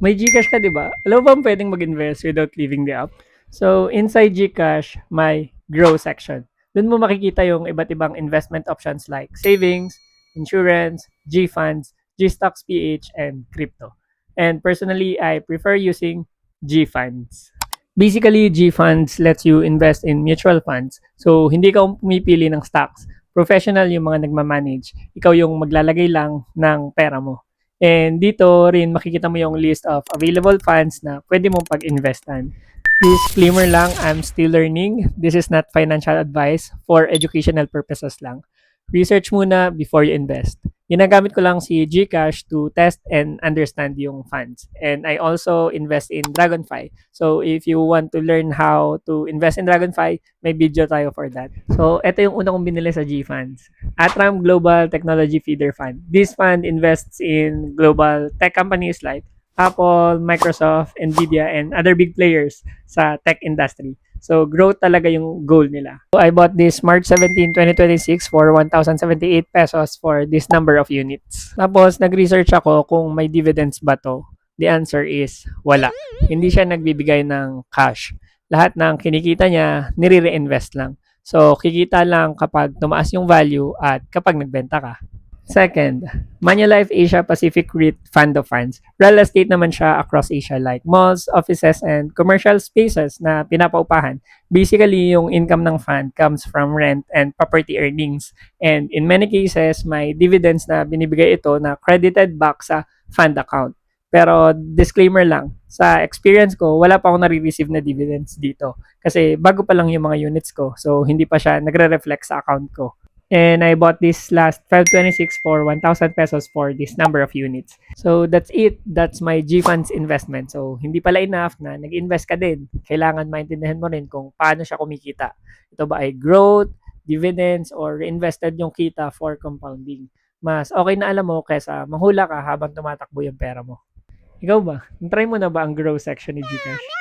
May GCash ka, 'di ba? Alam mo bang pwedeng mag-invest without leaving the app? So, inside GCash, may Grow section. Doon mo makikita yung iba't ibang investment options like savings, insurance, G-funds, G-stocks PH, and crypto. And personally, I prefer using G-funds. Basically, G-funds lets you invest in mutual funds. So, hindi ka pumipili ng stocks. Professional yung mga nagmamanage. Ikaw yung maglalagay lang ng pera mo. And dito rin makikita mo yung list of available funds na pwede mong pag-investan. Disclaimer lang, I'm still learning. This is not financial advice, for educational purposes lang. Research muna before you invest. Ginagamit ko lang si GCash to test and understand yung funds. And I also invest in Dragonfly. So if you want to learn how to invest in Dragonfly, may video tayo for that. So ito yung una kong binili sa G-Funds. Atram Global Technology Feeder Fund. This fund invests in global tech companies like Apple, Microsoft, Nvidia, and other big players sa tech industry. So, growth talaga yung goal nila. So, I bought this March 17, 2026 for 1,078 pesos for this number of units. Tapos, nag-research ako kung may dividends ba to. The answer is wala. Hindi siya nagbibigay ng cash. Lahat ng kinikita niya, nire-reinvest lang. So, kikita lang kapag tumaas yung value at kapag nagbenta ka. Second, Manulife Asia Pacific REIT Fund of Funds. Real estate naman siya across Asia like malls, offices, and commercial spaces na pinapaupahan. Basically, yung income ng fund comes from rent and property earnings. And in many cases, may dividends na binibigay ito na credited back sa fund account. Pero disclaimer lang, sa experience ko, wala pa akong nare-receive na dividends dito. Kasi bago pa lang yung mga units ko. So, hindi pa siya nagre-reflect sa account ko. And I bought this last 12/26 for 1,000 pesos for this number of units. So that's it. That's my G-Funds investment. So hindi pala enough na nag-invest ka din. Kailangan maintindihan mo rin kung paano siya kumikita. Ito ba ay growth, dividends, or reinvested yung kita for compounding. Mas okay na alam mo kaysa manghula ka habang tumatakbo yung pera mo. Ikaw ba? Try mo na ba ang grow section ni Gcash?